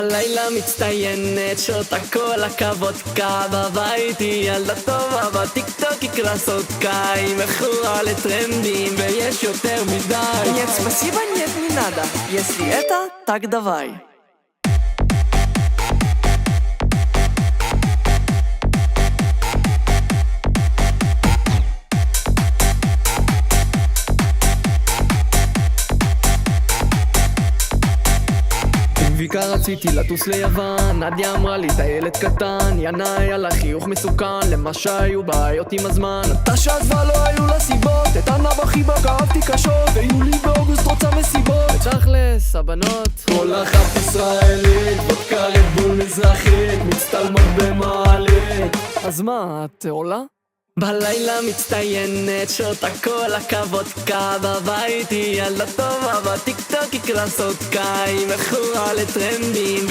לילה מצטיינת, שותה כל הכבוד קה בבית היא ילדה טובה, בטיקטוק יקרה סודקה היא מכורה לטרנדים ויש יותר מדי. Нет, спасибо, нет, не надо. Если это, так давай. ויקה רציתי לטוס ליוון, נדיה אמרה לי אתה ילד קטן, ינה היה לה חיוך מסוכן למה שהיו בעיות עם הזמן. נטשה עזבה לא היו לה סיבות, את ענב החיבה כאבתי קשות, ויולי באוגוסט רוצה מסיבות. ותכלס, הבנות כל אחת ישראלית, וודקה רדבול מזרחית, מצטלמות במעלית. אז מה, את עולה? בלילה מצטיינת, שותה כל הכבוד קה בבית היא ילדה טובה, בטיקטוק יקרה סודקה היא מכורה לטרנדים